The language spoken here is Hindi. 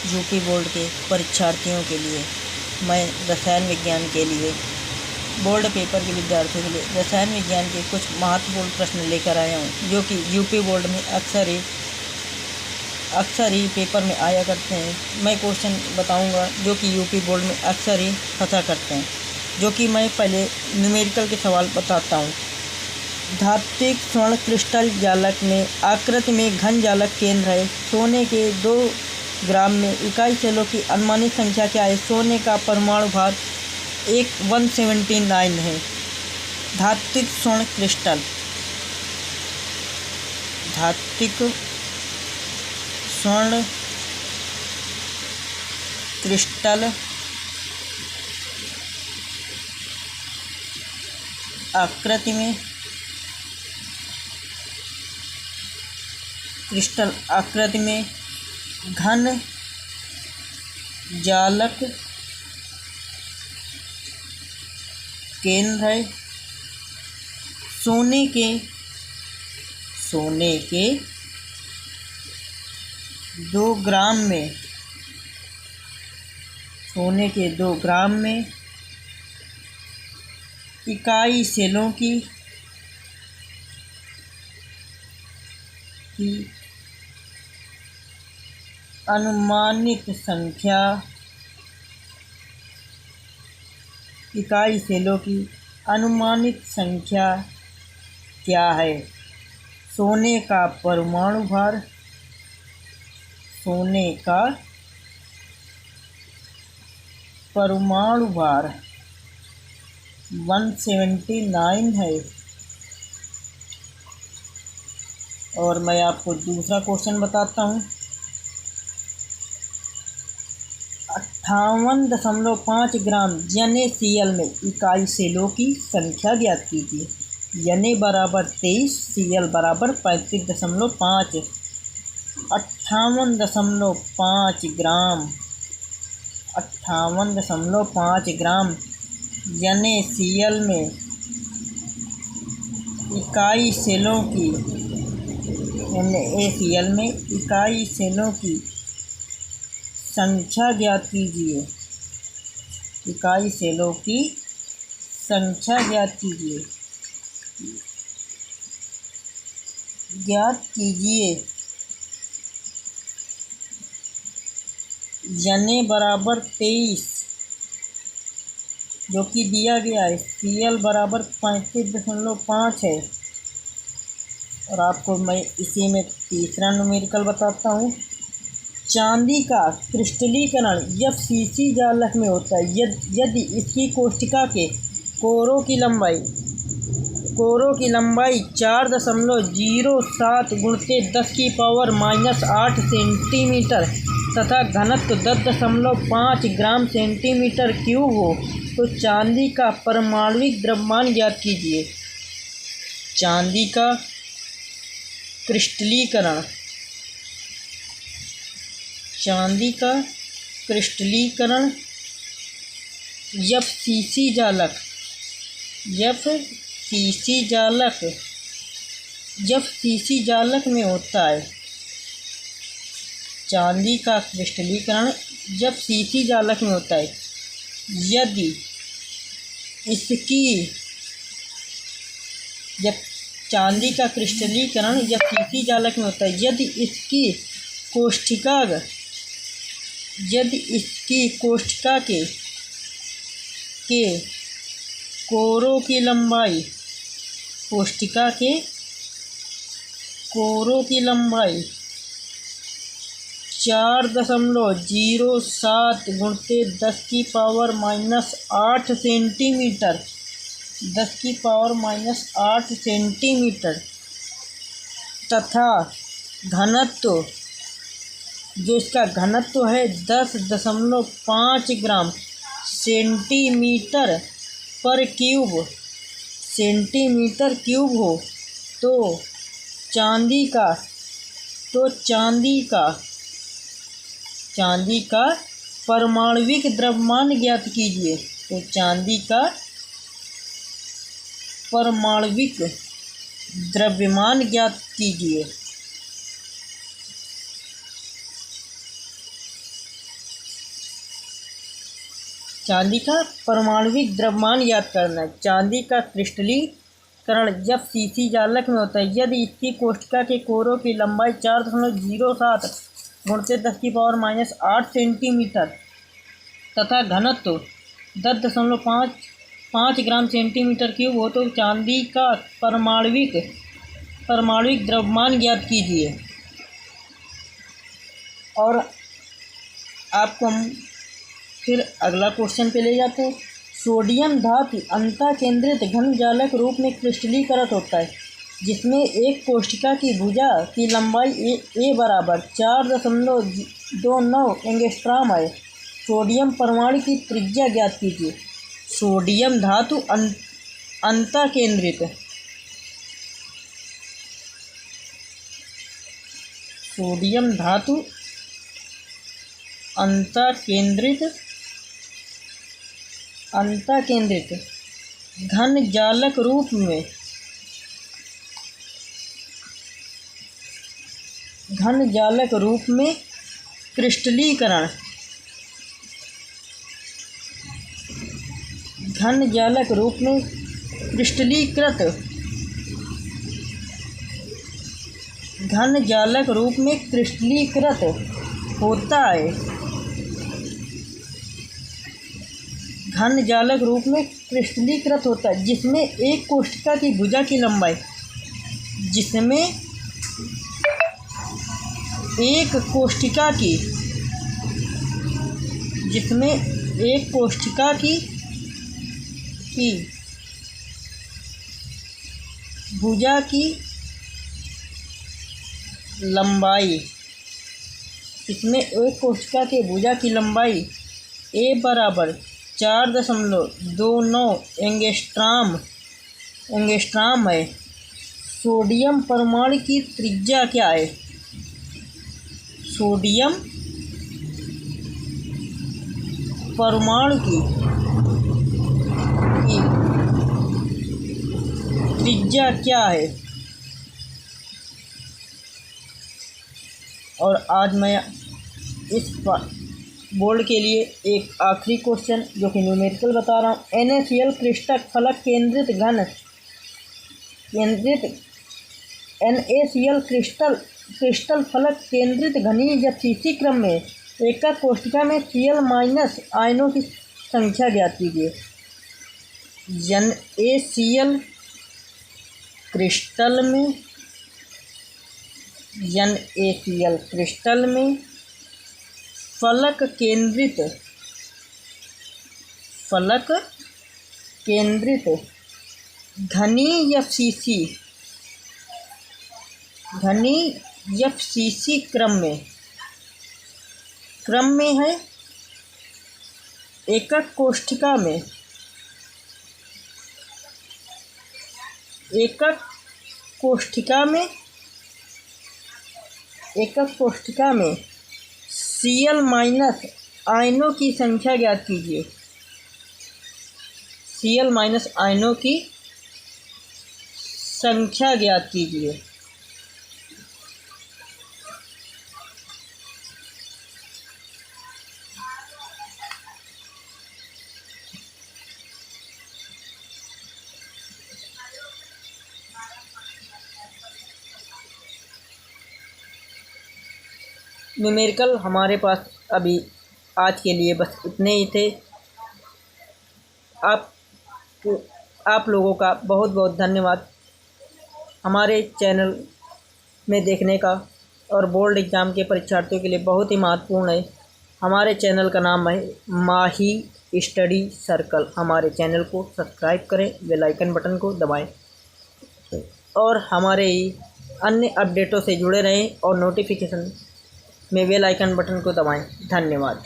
यूपी बोर्ड के परीक्षार्थियों के लिए मैं रसायन विज्ञान के लिए बोर्ड पेपर के विद्यार्थियों के लिए रसायन विज्ञान के कुछ महत्वपूर्ण प्रश्न लेकर आया हूँ, जो कि यूपी बोर्ड में अक्सर ही पेपर में आया करते हैं। मैं क्वेश्चन बताऊंगा जो कि यूपी बोर्ड में अक्सर ही फंसा करते हैं, जो कि मैं पहले न्यूमेरिकल के सवाल बताता हूँ। धात्विक स्वर्ण क्रिस्टल जालक में आकृति में घन जालक केंद्र है। सोने के 2 ग्राम में इकाई सेलों की अनुमानित संख्या क्या है? सोने का परमाणु भार 179 है। धात्विक स्वर्ण क्रिस्टल क्रिस्टल आकृति में घन जालक केंद्र है। सोने के 2 ग्राम में इकाई सेलों की अनुमानित संख्या क्या है? सोने का परमाणु भार 179 है। और मैं आपको दूसरा क्वेश्चन बताता हूँ। 58.5 ग्राम NaCl में इकाई सेलों की संख्या ज्ञात कीजिए। Na बराबर 23, Cl बराबर 35.5। 58.5 ग्राम NaCl में इकाई सेलों की संख्या ज्ञात कीजिए। Na बराबर 23 जो कि दिया गया है। Cl बराबर 35.5 है। और आपको मैं इसी में तीसरा न्यूमेरिकल बताता हूँ। चांदी का क्रिस्टलीकरण FCC जालक में होता है यदि इसकी कोष्ठिका के कोरों की लंबाई 4.07 × 10⁻⁸ सेंटीमीटर तथा घनत्व 10.5 ग्राम सेंटीमीटर क्यूब हो, तो चांदी का परमाणुविक द्रव्यमान ज्ञात कीजिए। चांदी का क्रिस्टलीकरण FCC जालक में होता है। चांदी का क्रिस्टलीकरण FCC जालक में होता है यदि इसकी कोष्ठिका के कोरों की लंबाई 4.07 × 10⁻⁸ सेंटीमीटर तथा घनत्व जो इसका घनत्व है 10.5 ग्राम सेंटीमीटर क्यूब हो, तो चांदी का परमाणुविक द्रव्यमान ज्ञात कीजिए। तो चांदी का परमाणुविक द्रव्यमान ज्ञात कीजिए। चांदी का परमाणुविक द्रव्यमान याद करना है। चांदी का क्रिस्टलीकरण जब सीसी जालक में होता है यदि इसकी कोष्ठिका के कोरों की लंबाई 4.07 × 10⁻⁸ सेंटीमीटर तथा घनत्व 10.5 ग्राम सेंटीमीटर क्यूब हो तो चांदी का परमाणुविक द्रव्यमान ज्ञात कीजिए। और आपको हम फिर अगला क्वेश्चन पे ले जाते हैं। सोडियम धातु अंतःकेंद्रित घन जालक रूप में क्रिस्टलीकृत होता है जिसमें एक कोष्ठिका की भुजा की लंबाई ए बराबर 4.29 एंगस्ट्रॉम है। सोडियम परमाणु की त्रिज्या ज्ञात कीजिए। सोडियम धातु अंतःकेंद्रित घन जालक रूप में क्रिस्टलीकरण होता है। जिसमें एक कोष्ठिका की भुजा की लंबाई ए बराबर 4.29 एंगस्ट्रॉम है। सोडियम परमाणु की त्रिज्या क्या है? सोडियम परमाणु की त्रिज्या क्या है? और आज मैं इस बोर्ड के लिए एक आखिरी क्वेश्चन जो कि न्यूमेरिकल बता रहा हूँ। NaCl क्रिस्टल फलक केंद्रित NaCl क्रिस्टल फलक केंद्रित घनीय जब सीसी क्रम में एकक कोष्ठिका में Cl- आयनों की संख्या ज्ञात कीजिए। NaCl क्रिस्टल में फलक केंद्रित घनीय FCC क्रम में है। एकक कोष्ठिका में Cl- आयनों की संख्या ज्ञात कीजिए। Cl- आयनों की संख्या ज्ञात कीजिए। न्यूमेरिकल हमारे पास अभी आज के लिए बस इतने ही थे। आप लोगों का बहुत बहुत धन्यवाद हमारे चैनल में देखने का। और बोर्ड एग्ज़ाम के परीक्षार्थियों के लिए बहुत ही महत्वपूर्ण है। हमारे चैनल का नाम है माही स्टडी सर्कल। हमारे चैनल को सब्सक्राइब करें, बेल आइकन बटन को दबाएं और हमारे अन्य अपडेटों से जुड़े रहें और नोटिफिकेशन में बेल आइकन बटन को दबाएं। धन्यवाद।